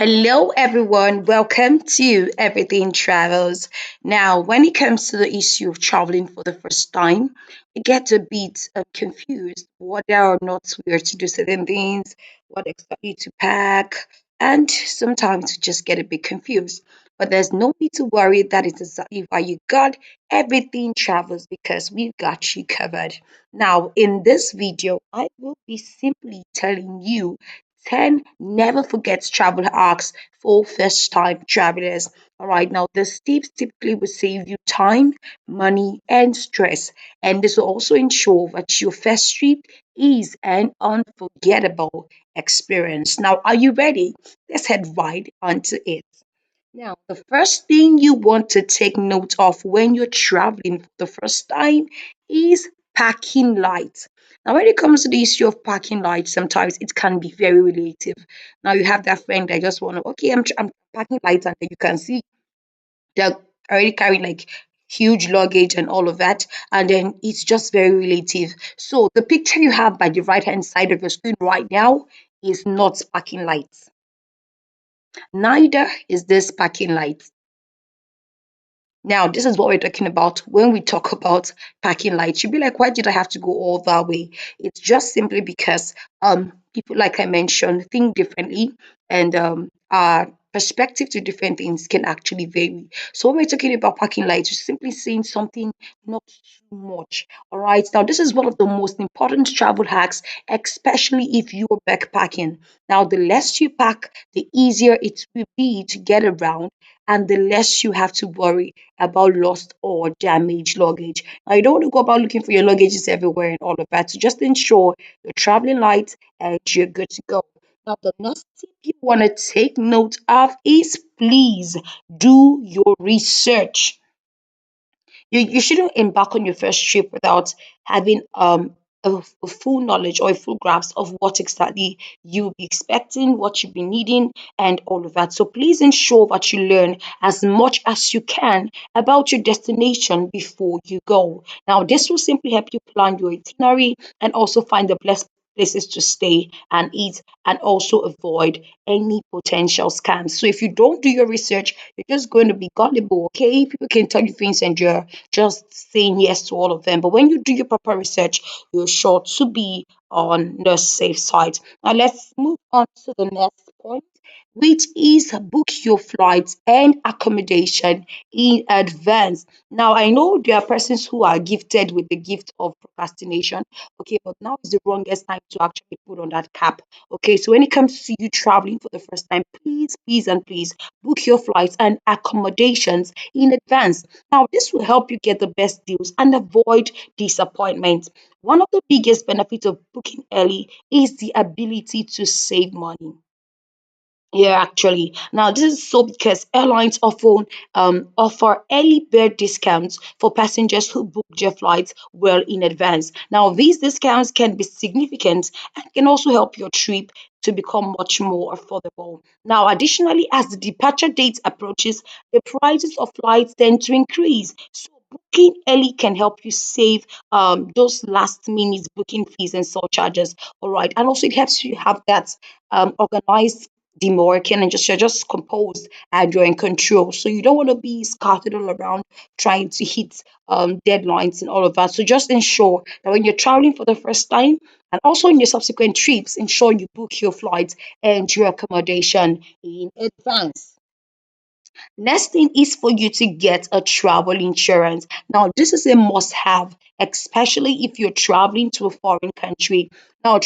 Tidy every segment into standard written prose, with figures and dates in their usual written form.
Hello, everyone. Welcome to Everything Travels. Now, when it comes to the issue of traveling for the first time, you get a bit confused whether or not we are to do certain things, what exactly to pack, and sometimes we just get a bit confused. But there's no need to worry. That is exactly why you got Everything Travels because we've got you covered. Now, in this video, I will be simply telling you 10 never forgets travel hacks for first time travelers. All right, now these tips typically will save you time, money, and stress. And this will also ensure that your first trip is an unforgettable experience. Now, are you ready? Let's head right onto it. Now, the first thing you want to take note of when you're traveling for the first time is parking lights. Now, when it comes to the issue of parking lights, sometimes it can be very relative. Now, you have that friend that just want to, okay, I'm parking lights, and then you can see they're already carrying like huge luggage and all of that, and then it's just very relative. So, the picture you have by the right hand side of your screen right now is not parking lights. Neither is this parking light. Now, this is what we're talking about when we talk about parking lights. You'll be like, why did I have to go all that way? It's just simply because people, like I mentioned, think differently, and our perspective to different things can actually vary. So when we're talking about parking lights, we're simply saying something not too much. All right. Now, this is one of the most important travel hacks, especially if you're backpacking. Now, the less you pack, the easier it will be to get around, and the less you have to worry about lost or damaged luggage. Now, you don't want to go about looking for your luggages everywhere and all of that. So just ensure you're traveling light and you're good to go. Now, the next tip you want to take note of is please do your research. You shouldn't embark on your first trip without having a full knowledge or a full grasp of what exactly you'll be expecting, what you'll be needing, and all of that. So please ensure that you learn as much as you can about your destination before you go. Now, this will simply help you plan your itinerary and also find the best places to stay and eat, and also avoid any potential scams. So if you don't do your research, you're just going to be gullible, okay? People can tell you things and you're just saying yes to all of them. But when you do your proper research, you're sure to be on the safe side. Now let's move on to the next point, which is book your flights and accommodation in advance. Now I know there are persons who are gifted with the gift of procrastination. Okay, but now is the wrongest time to actually put on that cap. Okay, so when it comes to you traveling for the first time, please, please, and please book your flights and accommodations in advance. Now, this will help you get the best deals and avoid disappointment. One of the biggest benefits of booking early is the ability to save money. Yeah, actually. Now, this is so because airlines often offer early bird discounts for passengers who book their flights well in advance. Now, these discounts can be significant and can also help your trip to become much more affordable. Now, additionally, as the departure date approaches, the prices of flights tend to increase. So, booking early can help you save those last minute booking fees and surcharges. All right. And also, it helps you have that organized demarcating and just you're just composed and you're in control. So you don't want to be scattered all around trying to hit deadlines and all of that. So just ensure that when you're traveling for the first time and also in your subsequent trips, ensure you book your flights and your accommodation in advance. Next thing is for you to get a travel insurance. Now, this is a must have, especially if you're traveling to a foreign country. Now,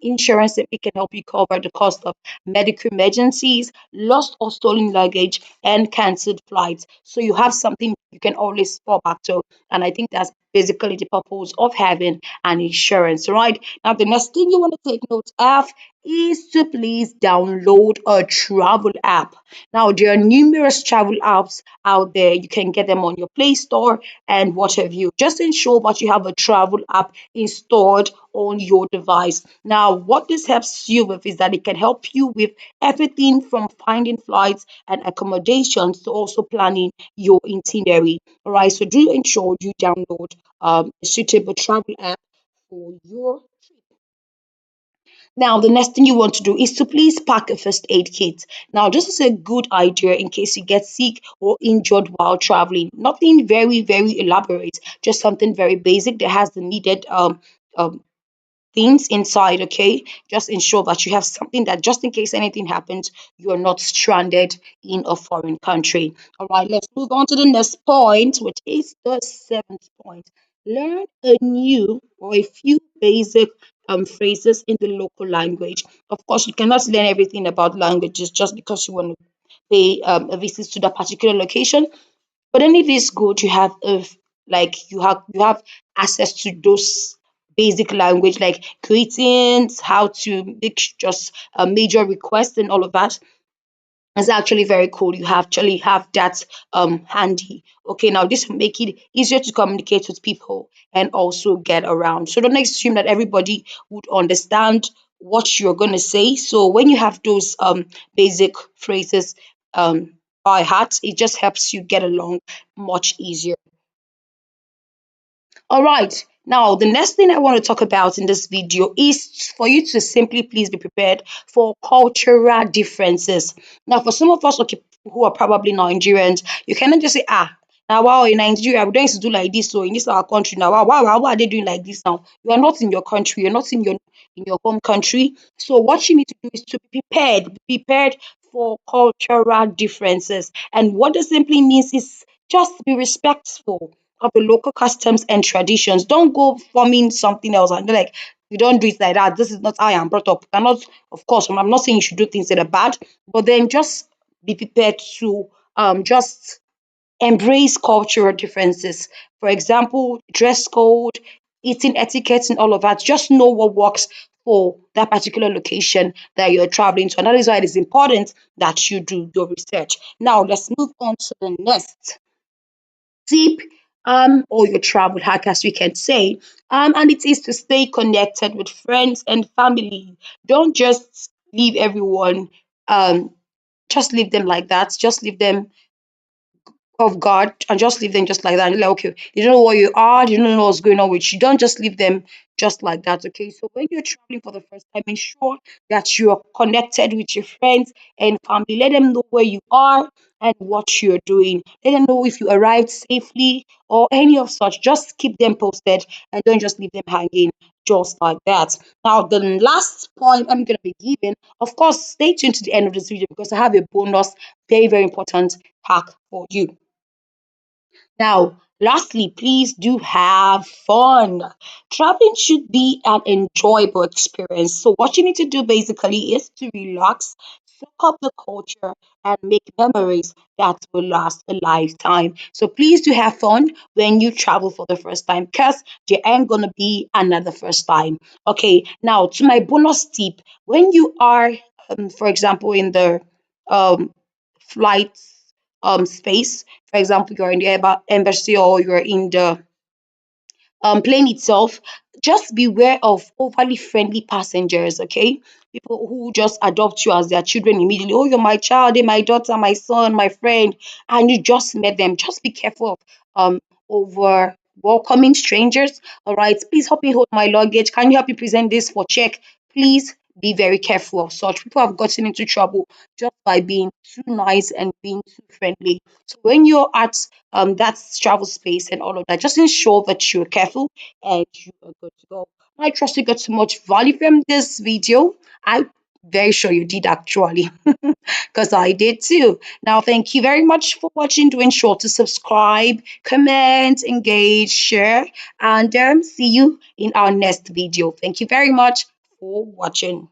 insurance it can help you cover the cost of medical emergencies, lost or stolen luggage, and cancelled flights. So you have something you can always fall back to. And I think that's basically the purpose of having an insurance, right? Now, the next thing you want to take note of is to please download a travel app. Now, there are numerous travel apps out there. You can get them on your Play Store and what have you. Just ensure that you have a travel app installed on your device. Now, what this helps you with is that it can help you with everything from finding flights and accommodations to also planning your itinerary. All right, so do ensure you download a suitable travel app for your trip. Now, the next thing you want to do is to please pack a first aid kit. Now, this is a good idea in case you get sick or injured while traveling. Nothing very, very elaborate, just something very basic that has the needed um, things inside, okay? Just ensure that you have something that just in case anything happens, you're not stranded in a foreign country. All right, let's move on to the next point, which is the seventh point. Learn a new or a few basic phrases in the local language. Of course, you cannot learn everything about languages just because you want to pay a visit to that particular location. But then it is good to have a like you have access to those basic language like greetings, how to make just a major request and all of that. It's actually very cool. You actually have that handy. Okay, now this will make it easier to communicate with people and also get around. So don't assume that everybody would understand what you're gonna say. So when you have those basic phrases um by heart, it just helps you get along much easier. All right. Now, the next thing I want to talk about in this video is for you to simply please be prepared for cultural differences. Now, for some of us, okay, who are probably Nigerians, you cannot just say, now wow, in Nigeria, we don't used to do like this. So in this our country now, why are they doing like this now? You are not in your country, you're not in your home country. So what you need to do is to be prepared for cultural differences. And what this simply means is just be respectful of the local customs and traditions. Don't go forming something else and be like, you don't do it like that. This is not how I am brought up. I'm not, of course, I'm not saying you should do things that are bad, but then just be prepared to just embrace cultural differences. For example, dress code, eating etiquette, and all of that. Just know what works for that particular location that you're traveling to. And that is why it is important that you do your research. Now, let's move on to the next tip or your travel hack as we can say, and it is to stay connected with friends and family. Don't just leave everyone, um just leave them like that, just leave them of God and just leave them just like that. And you're like, okay, you don't know what you are, you don't know what's going on with you. Don't just leave them just like that. Okay. So when you're traveling for the first time, ensure that you're connected with your friends and family. Let them know where you are and what you're doing. Let them know if you arrived safely or any of such. Just keep them posted and don't just leave them hanging just like that. Now, the last point I'm going to be giving, of course, stay tuned to the end of this video because I have a bonus, very, very important hack for you. Now, lastly, please do have fun. Traveling should be an enjoyable experience. So, what you need to do basically is to relax, soak up the culture, and make memories that will last a lifetime. So, please do have fun when you travel for the first time because there ain't gonna be another first time. Okay, now to my bonus tip when you are, for example, in the um, flight space. For example, you're in the embassy or you're in the plane itself, just beware of overly friendly passengers, okay? People who just adopt you as their children immediately. Oh, you're my child, they're my daughter, my son, my friend, and you just met them. Just be careful of over welcoming strangers. All right, please help me hold my luggage. Can you help me present this for check? Please be very careful of such. People have gotten into trouble just by being too nice and being too friendly. So when you're at that travel space and all of that, just ensure that you're careful and you are good to go. I trust you got so much value from this video. I'm very sure you did actually, because I did too. Now, thank you very much for watching. Do ensure to subscribe, comment, engage, share, and see you in our next video. Thank you very much for watching.